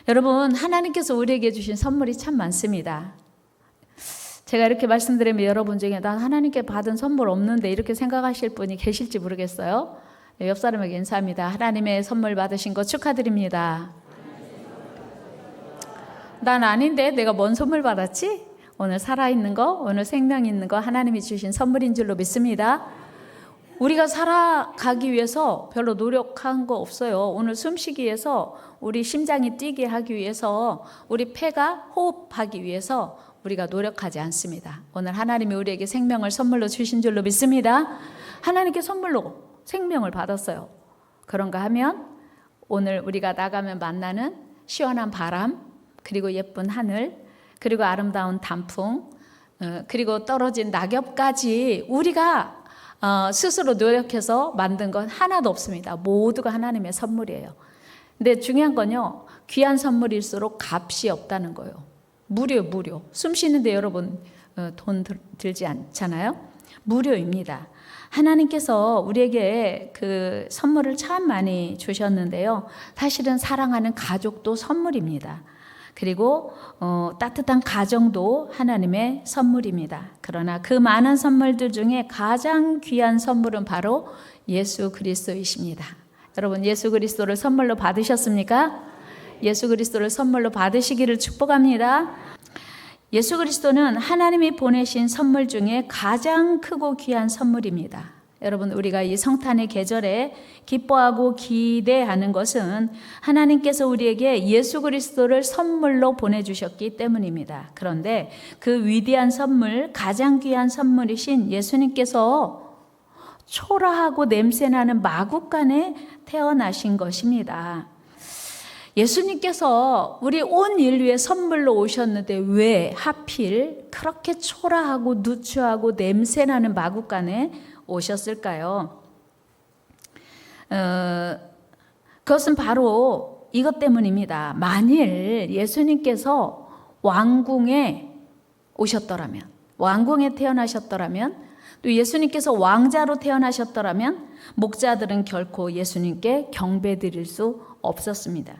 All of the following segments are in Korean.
여러분, 하나님께서 우리에게 주신 선물이 참 많습니다. 제가 이렇게 말씀드리면 여러분 중에 난 하나님께 받은 선물 없는데 이렇게 생각하실 분이 계실지 모르겠어요. 옆 사람에게 인사합니다. 하나님의 선물 받으신 거 축하드립니다. 난 아닌데 내가 뭔 선물 받았지? 오늘 살아있는 거, 오늘 생명 있는 거 하나님이 주신 선물인 줄로 믿습니다. 우리가 살아가기 위해서 별로 노력한 거 없어요. 오늘 숨쉬기 위해서, 우리 심장이 뛰게 하기 위해서, 우리 폐가 호흡하기 위해서 우리가 노력하지 않습니다. 오늘 하나님이 우리에게 생명을 선물로 주신 줄로 믿습니다. 하나님께 선물로 생명을 받았어요. 그런가 하면 오늘 우리가 나가면 만나는 시원한 바람, 그리고 예쁜 하늘, 그리고 아름다운 단풍, 그리고 떨어진 낙엽까지 우리가 스스로 노력해서 만든 건 하나도 없습니다. 모두가 하나님의 선물이에요. 근데 중요한 건요, 귀한 선물일수록 값이 없다는 거예요. 무료. 숨 쉬는데 여러분 돈 들지 않잖아요? 무료입니다. 하나님께서 우리에게 그 선물을 참 많이 주셨는데요. 사실은 사랑하는 가족도 선물입니다. 그리고 따뜻한 가정도 하나님의 선물입니다. 그러나 그 많은 선물들 중에 가장 귀한 선물은 바로 예수 그리스도이십니다. 여러분, 예수 그리스도를 선물로 받으셨습니까? 예수 그리스도를 선물로 받으시기를 축복합니다. 예수 그리스도는 하나님이 보내신 선물 중에 가장 크고 귀한 선물입니다. 여러분, 우리가 이 성탄의 계절에 기뻐하고 기대하는 것은 하나님께서 우리에게 예수 그리스도를 선물로 보내주셨기 때문입니다. 그런데 그 위대한 선물, 가장 귀한 선물이신 예수님께서 초라하고 냄새나는 마구간에 태어나신 것입니다. 예수님께서 우리 온 인류의 선물로 오셨는데 왜 하필 그렇게 초라하고 누추하고 냄새나는 마구간에 오셨을까요? 그것은 바로 이것 때문입니다. 만일 예수님께서 왕궁에 오셨더라면, 왕궁에 태어나셨더라면, 또 예수님께서 왕자로 태어나셨더라면 목자들은 결코 예수님께 경배드릴 수 없었습니다.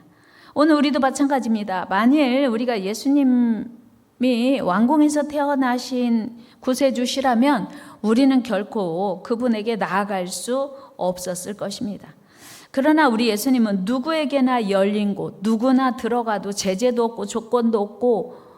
오늘 우리도 마찬가지입니다. 만일 우리가 예수님이 왕궁에서 태어나신 구세주시라면 우리는 결코 그분에게 나아갈 수 없었을 것입니다. 그러나 우리 예수님은 누구에게나 열린 곳, 누구나 들어가도 제재도 없고 조건도 없고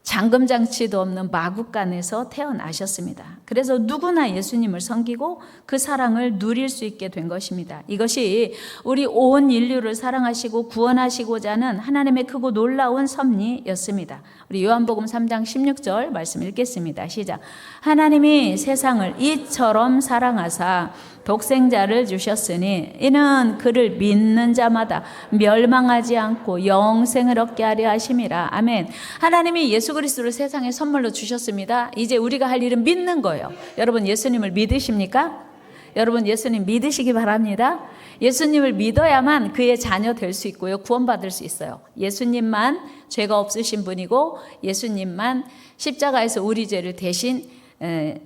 잠금장치도 없는 마구간에서 태어나셨습니다. 그래서 누구나 예수님을 섬기고 그 사랑을 누릴 수 있게 된 것입니다. 이것이 우리 온 인류를 사랑하시고 구원하시고자 하는 하나님의 크고 놀라운 섭리였습니다. 우리 요한복음 3장 16절 말씀 읽겠습니다. 시작. 하나님이 세상을 이처럼 사랑하사 독생자를 주셨으니 이는 그를 믿는 자마다 멸망하지 않고 영생을 얻게 하려 하심이라. 아멘. 하나님이 예수 그리스도를 세상에 선물로 주셨습니다. 이제 우리가 할 일은 믿는 거예요. 여러분, 예수님을 믿으십니까? 여러분, 예수님 믿으시기 바랍니다. 예수님을 믿어야만 그의 자녀 될 수 있고요, 구원받을 수 있어요. 예수님만 죄가 없으신 분이고 예수님만 십자가에서 우리 죄를 대신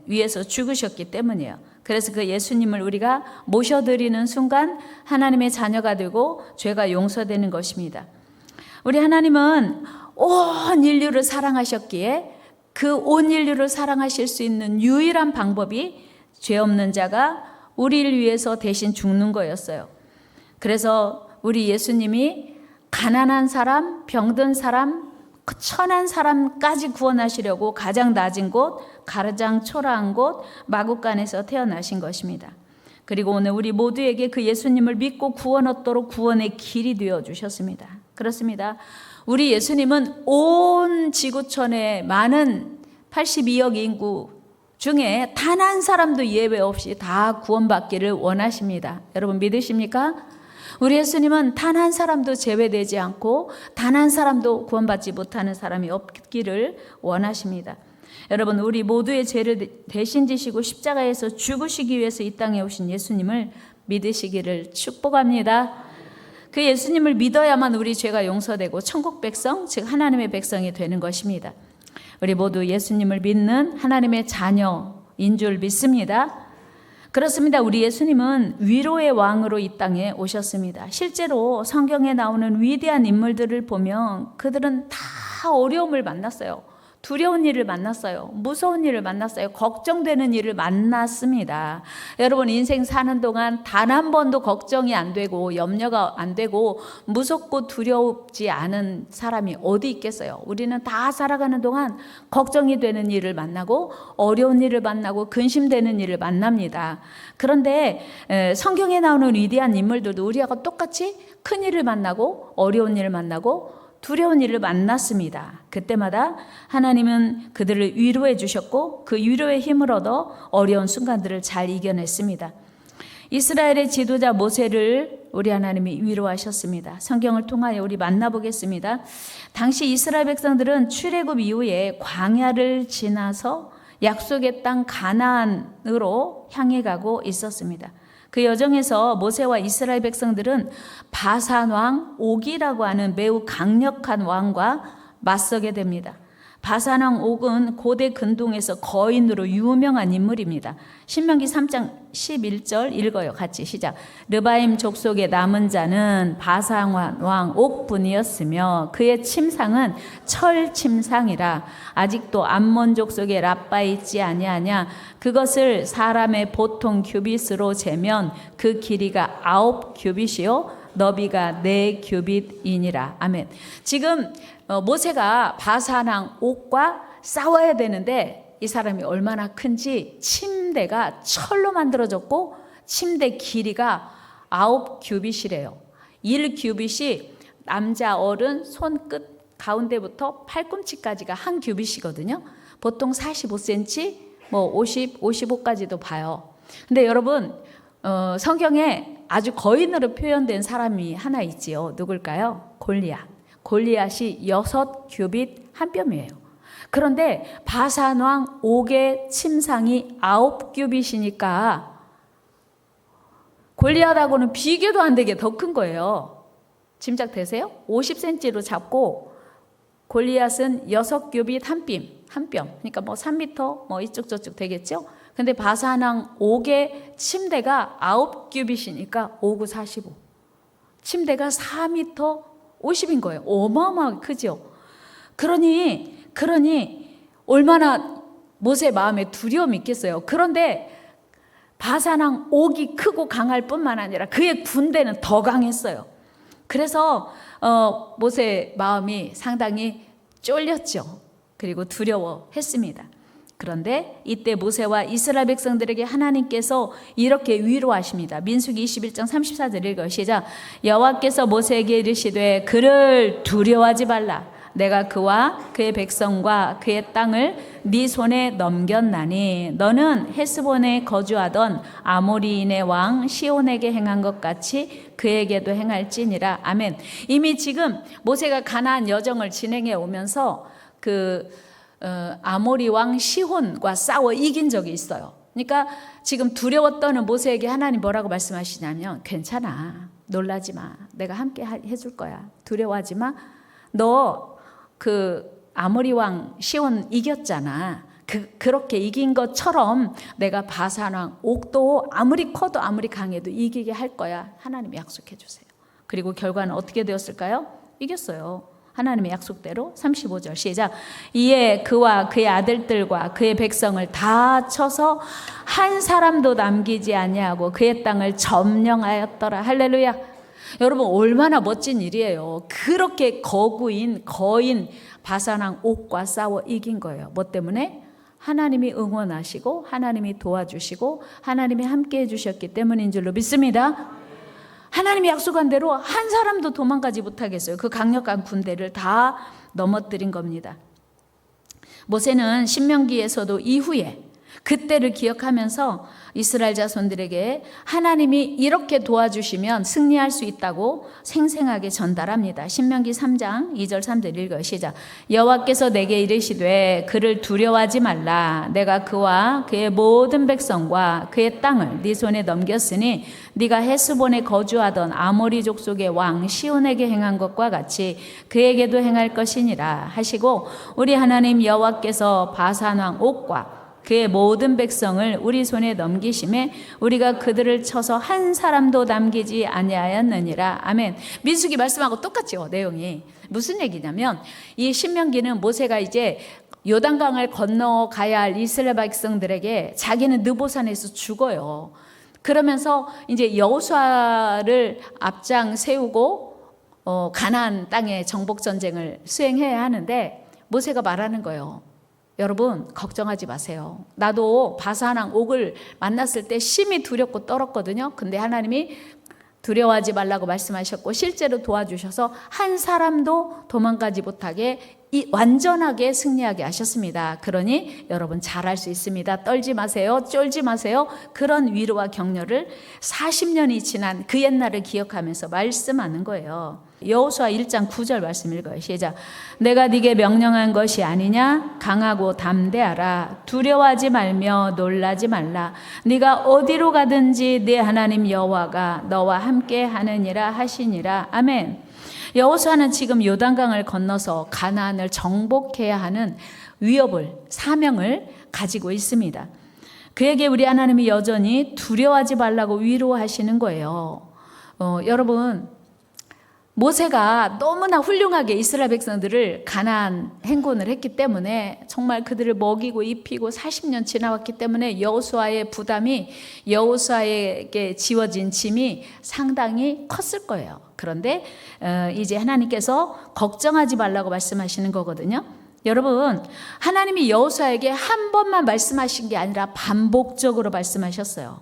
위해서 죽으셨기 때문이에요. 그래서 그 예수님을 우리가 모셔드리는 순간 하나님의 자녀가 되고 죄가 용서되는 것입니다. 우리 하나님은 온 인류를 사랑하셨기에 그 온 인류를 사랑하실 수 있는 유일한 방법이 죄 없는 자가 우리를 위해서 대신 죽는 거였어요. 그래서 우리 예수님이 가난한 사람, 병든 사람, 천한 사람까지 구원하시려고 가장 낮은 곳, 가장 초라한 곳, 마구간에서 태어나신 것입니다. 그리고 오늘 우리 모두에게 그 예수님을 믿고 구원 얻도록 구원의 길이 되어 주셨습니다. 그렇습니다. 우리 예수님은 온 지구촌의 많은 82억 인구 중에 단 한 사람도 예외 없이 다 구원받기를 원하십니다. 여러분 믿으십니까? 우리 예수님은 단 한 사람도 제외되지 않고 단 한 사람도 구원받지 못하는 사람이 없기를 원하십니다. 여러분, 우리 모두의 죄를 대신 지시고 십자가에서 죽으시기 위해서 이 땅에 오신 예수님을 믿으시기를 축복합니다. 그 예수님을 믿어야만 우리 죄가 용서되고 천국 백성, 즉 하나님의 백성이 되는 것입니다. 우리 모두 예수님을 믿는 하나님의 자녀인 줄 믿습니다. 그렇습니다. 우리 예수님은 위로의 왕으로 이 땅에 오셨습니다. 실제로 성경에 나오는 위대한 인물들을 보면 그들은 다 어려움을 만났어요. 두려운 일을 만났어요. 무서운 일을 만났어요. 걱정되는 일을 만났습니다. 여러분, 인생 사는 동안 단 한 번도 걱정이 안 되고 염려가 안 되고 무섭고 두렵지 않은 사람이 어디 있겠어요? 우리는 다 살아가는 동안 걱정이 되는 일을 만나고 어려운 일을 만나고 근심되는 일을 만납니다. 그런데 성경에 나오는 위대한 인물들도 우리하고 똑같이 큰 일을 만나고 어려운 일을 만나고 두려운 일을 만났습니다. 그때마다 하나님은 그들을 위로해 주셨고 그 위로의 힘을 얻어 어려운 순간들을 잘 이겨냈습니다. 이스라엘의 지도자 모세를 우리 하나님이 위로하셨습니다. 성경을 통하여 우리 만나보겠습니다. 당시 이스라엘 백성들은 출애굽 이후에 광야를 지나서 약속의 땅 가나안으로 향해 가고 있었습니다. 그 여정에서 모세와 이스라엘 백성들은 바산 왕 옥이라고 하는 매우 강력한 왕과 맞서게 됩니다. 바산 왕 옥은 고대 근동에서 거인으로 유명한 인물입니다. 신명기 3장 11절 읽어요. 같이 시작. 르바임 족속의 남은 자는 바산 왕 옥뿐이었으며 그의 침상은 철 침상이라. 아직도 암몬 족속의 라빠 있지 아니하냐. 그것을 사람의 보통 규빗으로 재면 그 길이가 9 규빗이요 너비가 4 규빗이니라. 아멘. 지금 모세가 바산 왕 옥과 싸워야 되는데 이 사람이 얼마나 큰지 침대가 철로 만들어졌고 침대 길이가 9 규빗이래요. 1 규빗이 남자 어른 손끝 가운데부터 팔꿈치까지가 1 규빗이거든요. 보통 45cm, 50, 55까지도 봐요. 근데 여러분 성경에 아주 거인으로 표현된 사람이 하나 있지요. 누굴까요? 골리앗. 골리앗이 6 규빗 한 뼘이에요. 그런데 바산 왕 옥의 침상이 9 규빗이니까 골리앗하고는 비교도 안 되게 더 큰 거예요. 짐작되세요? 50cm로 잡고 골리앗은 6 규빗 한 뼘. 그러니까 3m 이쪽 저쪽 되겠죠? 근데 바산 왕 옥의 침대가 9 규빗이니까 5, 9, 45. 침대가 4m 50인 거예요. 어마어마하게 크죠. 그러니 얼마나 모세 마음에 두려움이 있겠어요. 그런데 바산 왕 옥이 크고 강할 뿐만 아니라 그의 군대는 더 강했어요. 그래서 모세 마음이 상당히 쫄렸죠. 그리고 두려워했습니다. 그런데 이때 모세와 이스라엘 백성들에게 하나님께서 이렇게 위로하십니다. 민수기 21장 34절 읽어요. 시작. 여호와께서 모세에게 이르시되 그를 두려워하지 말라. 내가 그와 그의 백성과 그의 땅을 네 손에 넘겼나니 너는 헤스본에 거주하던 아모리인의 왕 시온에게 행한 것 같이 그에게도 행할지니라. 아멘. 이미 지금 모세가 가나안 여정을 진행해 오면서 아모리 왕 시혼과 싸워 이긴 적이 있어요. 그러니까 지금 두려워 떠는 모세에게 하나님 뭐라고 말씀하시냐면 괜찮아. 놀라지 마. 내가 함께 해줄 거야. 두려워하지 마. 너 아모리 왕 시혼 이겼잖아. 그렇게 이긴 것처럼 내가 바산 왕 옥도 아무리 커도 아무리 강해도 이기게 할 거야. 하나님 약속해 주세요. 그리고 결과는 어떻게 되었을까요? 이겼어요. 하나님의 약속대로. 35절 시작. 이에 그와 그의 아들들과 그의 백성을 다 쳐서 한 사람도 남기지 아니하고 그의 땅을 점령하였더라. 할렐루야. 여러분 얼마나 멋진 일이에요. 그렇게 거인 바산 왕 옥과 싸워 이긴 거예요. 뭐 때문에? 하나님이 응원하시고 하나님이 도와주시고 하나님이 함께 해주셨기 때문인 줄로 믿습니다. 하나님이 약속한 대로 한 사람도 도망가지 못하겠어요. 그 강력한 군대를 다 넘어뜨린 겁니다. 모세는 신명기에서도 이후에 그때를 기억하면서 이스라엘 자손들에게 하나님이 이렇게 도와주시면 승리할 수 있다고 생생하게 전달합니다. 신명기 3장 2절 3절 읽어요. 시작. 여호와께서 내게 이르시되 그를 두려워하지 말라. 내가 그와 그의 모든 백성과 그의 땅을 네 손에 넘겼으니 네가 헤스본에 거주하던 아모리 족속의 왕 시온에게 행한 것과 같이 그에게도 행할 것이니라 하시고 우리 하나님 여호와께서 바산 왕 옥과 그의 모든 백성을 우리 손에 넘기심에 우리가 그들을 쳐서 한 사람도 남기지 아니하였느니라. 아멘. 민수기 말씀하고 똑같죠, 내용이. 무슨 얘기냐면 이 신명기는 모세가 이제 요단강을 건너가야 할 이스라엘 백성들에게 자기는 느보산에서 죽어요. 그러면서 이제 여호수아를 앞장 세우고 가나안 땅의 정복 전쟁을 수행해야 하는데 모세가 말하는 거예요. 여러분 걱정하지 마세요. 나도 바산왕 옥을 만났을 때 심히 두렵고 떨었거든요. 근데 하나님이 두려워하지 말라고 말씀하셨고 실제로 도와주셔서 한 사람도 도망가지 못하게 완전하게 승리하게 하셨습니다. 그러니 여러분 잘할 수 있습니다. 떨지 마세요. 쫄지 마세요. 그런 위로와 격려를 40년이 지난 그 옛날을 기억하면서 말씀하는 거예요. 여호수아 1장 9절 말씀 읽어요. 시작. 내가 네게 명령한 것이 아니냐? 강하고 담대하라. 두려워하지 말며 놀라지 말라. 네가 어디로 가든지 네 하나님 여호와가 너와 함께 하느니라 하시니라. 아멘. 여호수아는 지금 요단강을 건너서 가나안을 정복해야 하는 위협을, 사명을 가지고 있습니다. 그에게 우리 하나님이 여전히 두려워하지 말라고 위로하시는 거예요. 여러분 모세가 너무나 훌륭하게 이스라엘 백성들을 가나안 행군을 했기 때문에 정말 그들을 먹이고 입히고 40년 지나왔기 때문에 여호수아의 부담이, 여호수아에게 지워진 짐이 상당히 컸을 거예요. 그런데 이제 하나님께서 걱정하지 말라고 말씀하시는 거거든요. 여러분 하나님이 여호수아에게 한 번만 말씀하신 게 아니라 반복적으로 말씀하셨어요.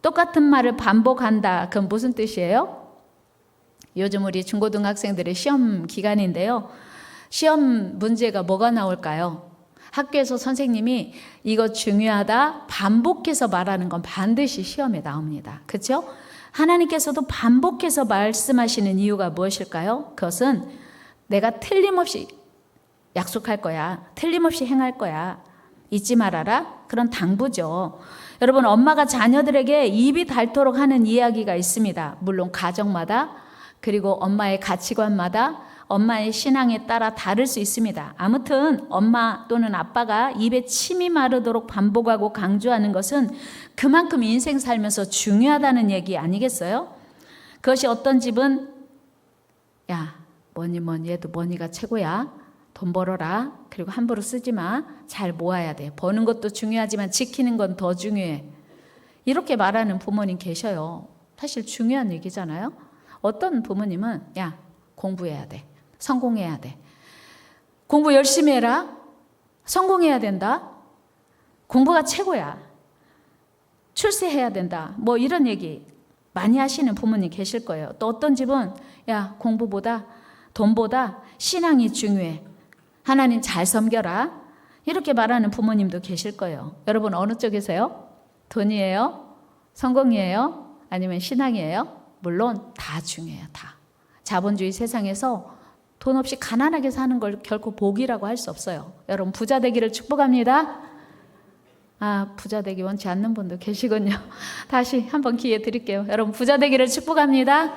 똑같은 말을 반복한다. 그건 무슨 뜻이에요? 요즘 우리 중고등학생들의 시험 기간인데요. 시험 문제가 뭐가 나올까요? 학교에서 선생님이 이거 중요하다 반복해서 말하는 건 반드시 시험에 나옵니다. 그렇죠? 하나님께서도 반복해서 말씀하시는 이유가 무엇일까요? 그것은 내가 틀림없이 약속할 거야. 틀림없이 행할 거야. 잊지 말아라. 그런 당부죠. 여러분 엄마가 자녀들에게 입이 닳도록 하는 이야기가 있습니다. 물론 가정마다 그리고 엄마의 가치관마다 엄마의 신앙에 따라 다를 수 있습니다. 아무튼 엄마 또는 아빠가 입에 침이 마르도록 반복하고 강조하는 것은 그만큼 인생 살면서 중요하다는 얘기 아니겠어요? 그것이 어떤 집은 야 뭐니 해도 뭐니가 최고야. 돈 벌어라. 그리고 함부로 쓰지 마. 잘 모아야 돼. 버는 것도 중요하지만 지키는 건 더 중요해. 이렇게 말하는 부모님 계셔요. 사실 중요한 얘기잖아요. 어떤 부모님은 야 공부해야 돼. 성공해야 돼. 공부 열심히 해라. 성공해야 된다. 공부가 최고야. 출세해야 된다. 뭐 이런 얘기 많이 하시는 부모님 계실 거예요. 또 어떤 집은 야 공부보다 돈보다 신앙이 중요해. 하나님 잘 섬겨라. 이렇게 말하는 부모님도 계실 거예요. 여러분 어느 쪽이세요? 돈이에요? 성공이에요? 아니면 신앙이에요? 물론 다 중요해요. 다. 자본주의 세상에서 돈 없이 가난하게 사는 걸 결코 복이라고 할 수 없어요. 여러분 부자 되기를 축복합니다. 부자 되기 원치 않는 분도 계시군요. 다시 한번 기회 드릴게요. 여러분 부자 되기를 축복합니다.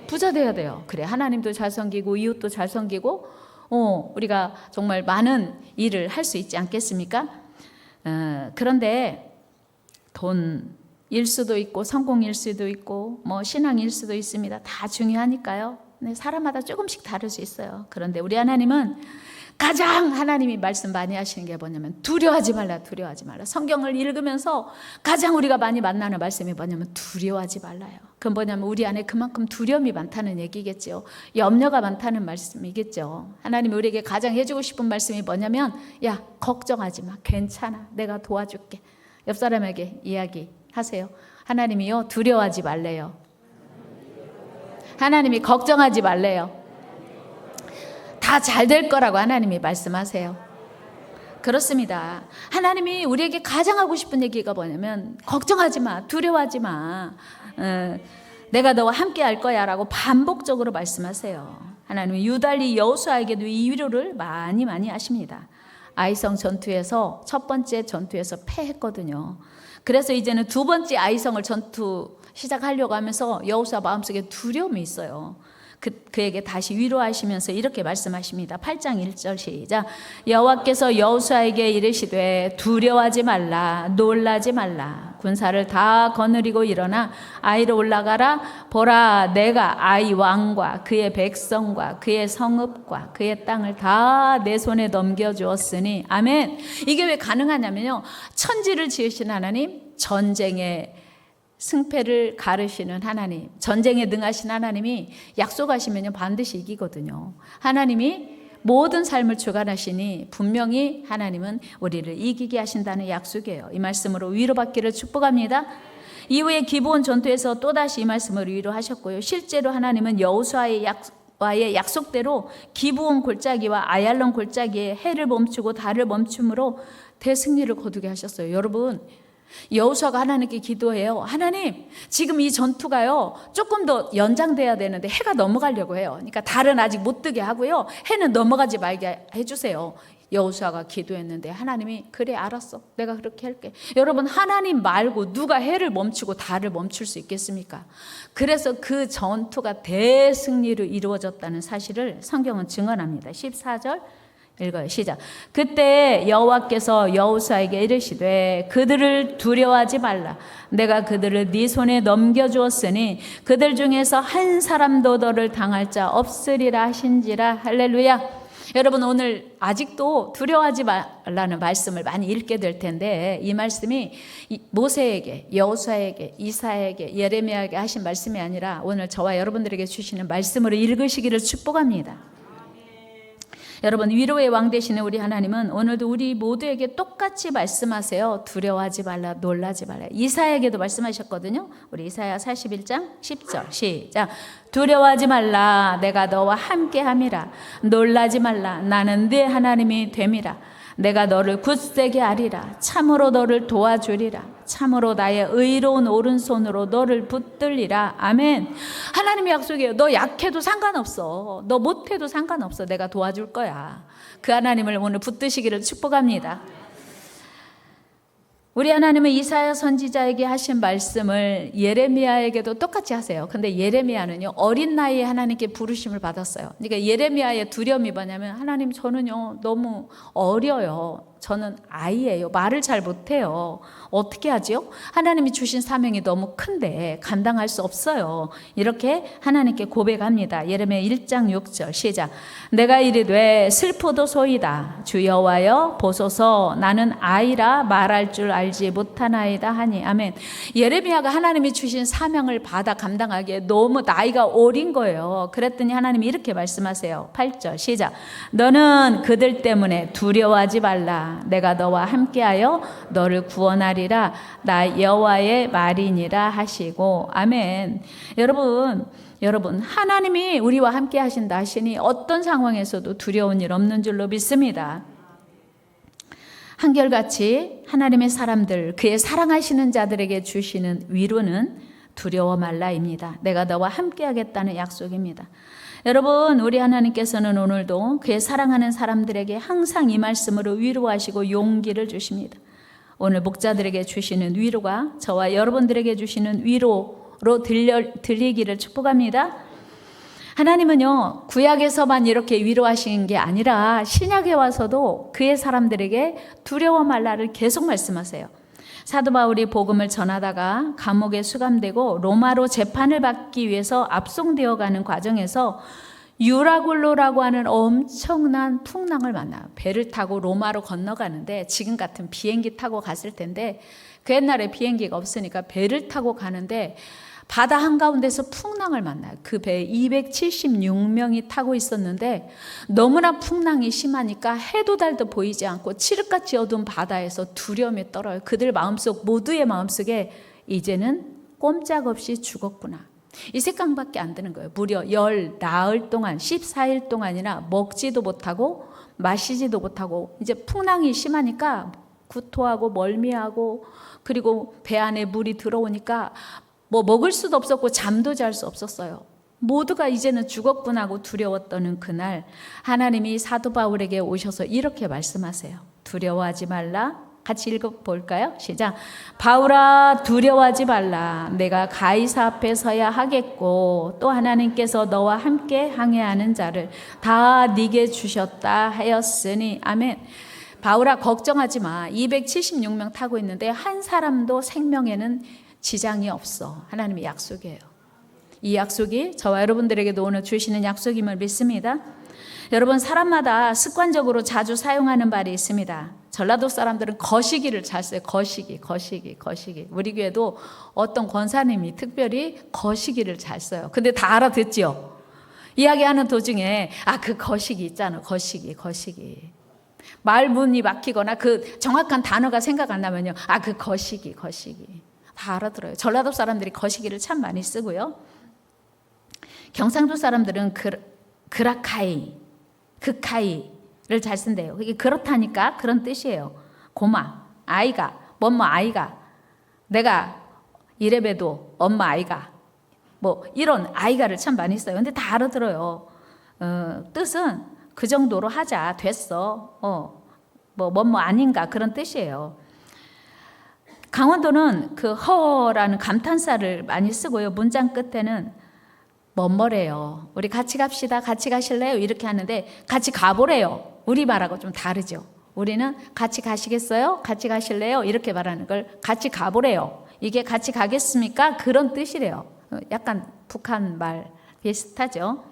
부자 돼야 돼요. 그래 하나님도 잘 섬기고 이웃도 잘 섬기고 우리가 정말 많은 일을 할 수 있지 않겠습니까? 그런데 돈일 수도 있고 성공일 수도 있고 뭐 신앙일 수도 있습니다. 다 중요하니까요. 네, 사람마다 조금씩 다를 수 있어요. 그런데 우리 하나님은 가장 하나님이 말씀 많이 하시는 게 뭐냐면 두려워하지 말라. 성경을 읽으면서 가장 우리가 많이 만나는 말씀이 뭐냐면 두려워하지 말라요. 그건 뭐냐면 우리 안에 그만큼 두려움이 많다는 얘기겠죠. 염려가 많다는 말씀이겠죠. 하나님이 우리에게 가장 해주고 싶은 말씀이 뭐냐면 야 걱정하지 마. 괜찮아. 내가 도와줄게. 옆 사람에게 이야기하세요. 하나님이요 두려워하지 말래요. 하나님이 걱정하지 말래요. 다 잘 될 거라고 하나님이 말씀하세요. 그렇습니다. 하나님이 우리에게 가장 하고 싶은 얘기가 뭐냐면 걱정하지 마. 두려워하지 마. 내가 너와 함께 할 거야 라고 반복적으로 말씀하세요. 하나님이 유달리 여호수아에게도 이 위로를 많이 하십니다. 아이성 전투에서 첫 번째 전투에서 패했거든요. 그래서 이제는 두 번째 아이성을 전투 시작하려고 하면서 여호수아 마음속에 두려움이 있어요. 그에게 다시 위로하시면서 이렇게 말씀하십니다. 8장 1절 시작. 여호와께서 여호수아에게 이르시되 두려워하지 말라, 놀라지 말라. 군사를 다 거느리고 일어나 아이로 올라가라. 보라, 내가 아이 왕과 그의 백성과 그의 성읍과 그의 땅을 다 내 손에 넘겨주었으니. 아멘. 이게 왜 가능하냐면요, 천지를 지으신 하나님, 전쟁에 승패를 가르시는 하나님, 전쟁에 능하신 하나님이 약속하시면요 반드시 이기거든요. 하나님이 모든 삶을 주관하시니 분명히 하나님은 우리를 이기게 하신다는 약속이에요. 이 말씀으로 위로받기를 축복합니다. 이후에 기브온 전투에서 또다시 이 말씀을 위로하셨고요. 실제로 하나님은 여호수아의 약속대로 기브온 골짜기와 아얄론 골짜기에 해를 멈추고 달을 멈춤으로 대승리를 거두게 하셨어요. 여러분, 여호수아가 하나님께 기도해요. 하나님, 지금 이 전투가요 조금 더 연장돼야 되는데 해가 넘어가려고 해요. 그러니까 달은 아직 못 뜨게 하고요, 해는 넘어가지 말게 해주세요. 여호수아가 기도했는데 하나님이 그래 알았어, 내가 그렇게 할게. 여러분, 하나님 말고 누가 해를 멈추고 달을 멈출 수 있겠습니까? 그래서 그 전투가 대승리로 이루어졌다는 사실을 성경은 증언합니다. 14절 읽어요. 시작. 그때 여호와께서 여호수아에게 이르시되 그들을 두려워하지 말라. 내가 그들을 네 손에 넘겨주었으니 그들 중에서 한 사람도 너를 당할 자 없으리라 하신지라. 할렐루야. 여러분, 오늘 아직도 두려워하지 말라는 말씀을 많이 읽게 될 텐데, 이 말씀이 모세에게, 여호수아에게, 이사야에게, 예레미야에게 하신 말씀이 아니라 오늘 저와 여러분들에게 주시는 말씀으로 읽으시기를 축복합니다. 여러분, 위로의 왕 되시는 우리 하나님은 오늘도 우리 모두에게 똑같이 말씀하세요. 두려워하지 말라, 놀라지 말라. 이사야에게도 말씀하셨거든요. 우리 이사야 41장 10절 시작. 두려워하지 말라, 내가 너와 함께함이라. 놀라지 말라, 나는 네 하나님이 됨이라. 내가 너를 굳세게 하리라. 참으로 너를 도와주리라. 참으로 나의 의로운 오른손으로 너를 붙들리라. 아멘. 하나님의 약속이에요. 너 약해도 상관없어, 너 못해도 상관없어, 내가 도와줄 거야. 그 하나님을 오늘 붙드시기를 축복합니다. 우리 하나님은 이사야 선지자에게 하신 말씀을 예레미야에게도 똑같이 하세요. 근데 예레미야는요 어린 나이에 하나님께 부르심을 받았어요. 그러니까 예레미야의 두려움이 뭐냐면, 하나님, 저는요 너무 어려요. 저는 아이예요. 말을 잘 못해요. 어떻게 하죠? 하나님이 주신 사명이 너무 큰데 감당할 수 없어요. 이렇게 하나님께 고백합니다. 예레미야 1장 6절 시작. 내가 이르되 슬프도소이다. 주 여호와여 보소서, 나는 아이라 말할 줄 알지 못하나이다 하니. 아멘. 예레미야가 하나님이 주신 사명을 받아 감당하기에 너무 나이가 어린 거예요. 그랬더니 하나님이 이렇게 말씀하세요. 8절 시작. 너는 그들 때문에 두려워하지 말라. 내가 너와 함께하여 너를 구원하리라. 나 여호와의 말이니라 하시고. 아멘. 여러분, 하나님이 우리와 함께 하신다 하시니 어떤 상황에서도 두려운 일 없는 줄로 믿습니다. 한결같이 하나님의 사람들, 그의 사랑하시는 자들에게 주시는 위로는 두려워 말라입니다. 내가 너와 함께 하겠다는 약속입니다. 여러분, 우리 하나님께서는 오늘도 그의 사랑하는 사람들에게 항상 이 말씀으로 위로하시고 용기를 주십니다. 오늘 목자들에게 주시는 위로가 저와 여러분들에게 주시는 위로로 들리기를 축복합니다. 하나님은요 구약에서만 이렇게 위로하시는 게 아니라 신약에 와서도 그의 사람들에게 두려워 말라를 계속 말씀하세요. 사도 바울이 복음을 전하다가 감옥에 수감되고 로마로 재판을 받기 위해서 압송되어 가는 과정에서 유라굴로라고 하는 엄청난 풍랑을 만나요. 배를 타고 로마로 건너가는데, 지금 같은 비행기 타고 갔을 텐데 그 옛날에 비행기가 없으니까 배를 타고 가는데 바다 한가운데서 풍랑을 만나요. 그 배에 276명이 타고 있었는데 너무나 풍랑이 심하니까 해도 달도 보이지 않고 칠흑같이 어두운 바다에서 두려움에 떨어요. 그들 마음속, 모두의 마음속에 이제는 꼼짝없이 죽었구나, 이 생각밖에 안 드는 거예요. 무려 나흘 동안, 14일 동안이나 먹지도 못하고 마시지도 못하고, 이제 풍랑이 심하니까 구토하고 멀미하고, 그리고 배 안에 물이 들어오니까 먹을 수도 없었고 잠도 잘 수 없었어요. 모두가 이제는 죽었구나 하고 두려웠던 그날, 하나님이 사도 바울에게 오셔서 이렇게 말씀하세요. 두려워하지 말라, 같이 읽어볼까요? 시작. 바울아 두려워하지 말라. 내가 가이사 앞에 서야 하겠고 또 하나님께서 너와 함께 항해하는 자를 다 네게 주셨다 하였으니. 아멘. 바울아 걱정하지 마. 276명 타고 있는데 한 사람도 생명에는 지장이 없어. 하나님의 약속이에요. 이 약속이 저와 여러분들에게도 오늘 주시는 약속임을 믿습니다. 여러분 사람마다 습관적으로 자주 사용하는 말이 있습니다. 전라도 사람들은 거시기를 잘 써요. 거시기. 우리 교회도 어떤 권사님이 특별히 거시기를 잘 써요. 근데 다 알아듣죠? 이야기하는 도중에 그 거시기 있잖아. 거시기. 말문이 막히거나 그 정확한 단어가 생각 안 나면요. 그 거시기. 다 알아들어요. 전라도 사람들이 거시기를 참 많이 쓰고요. 경상도 사람들은 그라카이, 극하이를 잘 쓴대요. 이게 그렇다니까 그런 뜻이에요. 고마, 아이가, 아이가, 내가 이래봬도 엄마 아이가, 뭐 이런 아이가를 참 많이 써요. 근데 다 알아들어요. 뜻은 그 정도로 하자, 됐어. 뭐 아닌가 그런 뜻이에요. 강원도는 그 허라는 감탄사를 많이 쓰고요. 문장 끝에는 뭐래요. 우리 같이 갑시다. 같이 가실래요? 이렇게 하는데 같이 가보래요. 우리 말하고 좀 다르죠. 우리는 같이 가시겠어요? 같이 가실래요? 이렇게 말하는 걸 같이 가보래요. 이게 같이 가겠습니까? 그런 뜻이래요. 약간 북한 말 비슷하죠.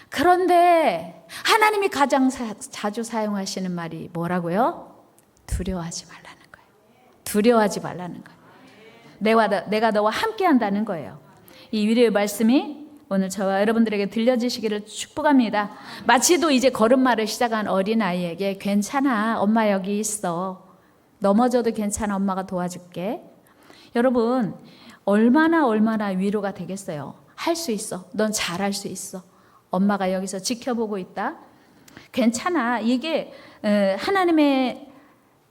그런데 하나님이 가장 자주 사용하시는 말이 뭐라고요? 두려워하지 말라는 거예요. 두려워하지 말라는 거예요. 내가 너와 함께 한다는 거예요. 이 위로의 말씀이 오늘 저와 여러분들에게 들려주시기를 축복합니다. 마치도 이제 걸음마를 시작한 어린아이에게 괜찮아, 엄마 여기 있어. 넘어져도 괜찮아, 엄마가 도와줄게. 여러분 얼마나 위로가 되겠어요. 할 수 있어. 넌 잘할 수 있어. 엄마가 여기서 지켜보고 있다. 괜찮아. 이게 하나님의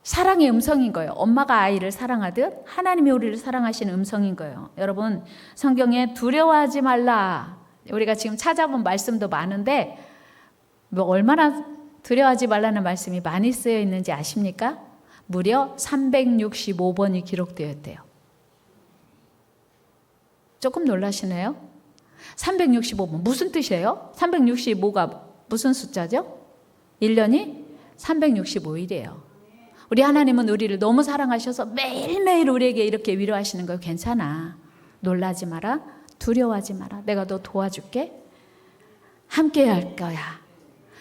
사랑의 음성인 거예요. 엄마가 아이를 사랑하듯 하나님이 우리를 사랑하시는 음성인 거예요. 여러분 성경에 두려워하지 말라. 우리가 지금 찾아본 말씀도 많은데 뭐 얼마나 두려워하지 말라는 말씀이 많이 쓰여 있는지 아십니까? 무려 365번이 기록되어 있대요. 조금 놀라시네요. 365번 무슨 뜻이에요? 365가 무슨 숫자죠? 1년이 365일이에요. 우리 하나님은 우리를 너무 사랑하셔서 매일매일 우리에게 이렇게 위로하시는 거 괜찮아. 놀라지 마라. 두려워하지 마라. 내가 너 도와줄게. 함께 할 거야.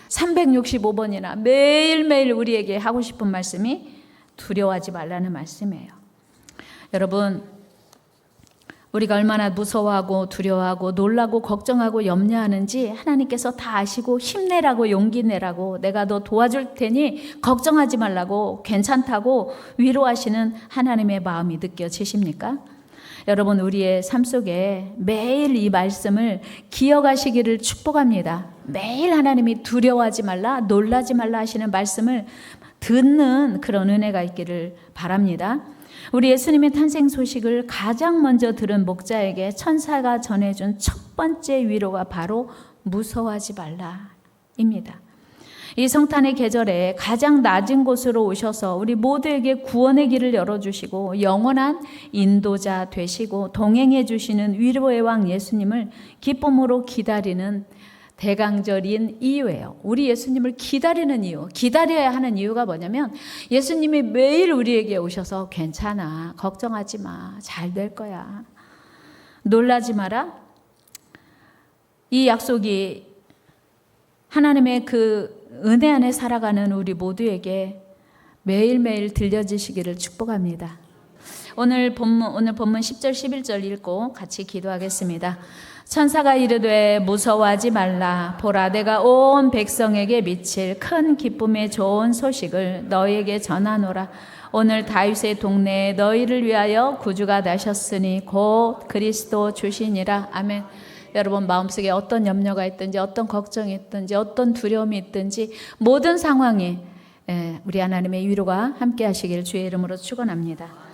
365번이나 매일매일 우리에게 하고 싶은 말씀이 두려워하지 말라는 말씀이에요. 여러분 우리가 얼마나 무서워하고 두려워하고 놀라고 걱정하고 염려하는지 하나님께서 다 아시고 힘내라고 용기 내라고 내가 너 도와줄 테니 걱정하지 말라고 괜찮다고 위로하시는 하나님의 마음이 느껴지십니까? 여러분 우리의 삶 속에 매일 이 말씀을 기억하시기를 축복합니다. 매일 하나님이 두려워하지 말라 놀라지 말라 하시는 말씀을 듣는 그런 은혜가 있기를 바랍니다. 우리 예수님의 탄생 소식을 가장 먼저 들은 목자에게 천사가 전해준 첫 번째 위로가 바로 무서워하지 말라입니다. 이 성탄의 계절에 가장 낮은 곳으로 오셔서 우리 모두에게 구원의 길을 열어주시고 영원한 인도자 되시고 동행해 주시는 위로의 왕 예수님을 기쁨으로 기다리는 대강절인 이유예요. 우리 예수님을 기다리는 이유, 기다려야 하는 이유가 뭐냐면 예수님이 매일 우리에게 오셔서 괜찮아, 걱정하지 마, 잘 될 거야, 놀라지 마라. 이 약속이 하나님의 그 은혜 안에 살아가는 우리 모두에게 매일매일 들려지시기를 축복합니다. 오늘 본문 10절 11절 읽고 같이 기도하겠습니다. 천사가 이르되 무서워하지 말라. 보라 내가 온 백성에게 미칠 큰 기쁨의 좋은 소식을 너희에게 전하노라. 오늘 다윗의 동네에 너희를 위하여 구주가 나셨으니 곧 그리스도 주시니라. 아멘. 여러분 마음속에 어떤 염려가 있든지 어떤 걱정이 있든지 어떤 두려움이 있든지 모든 상황에 우리 하나님의 위로가 함께 하시기를 주의 이름으로 축원합니다.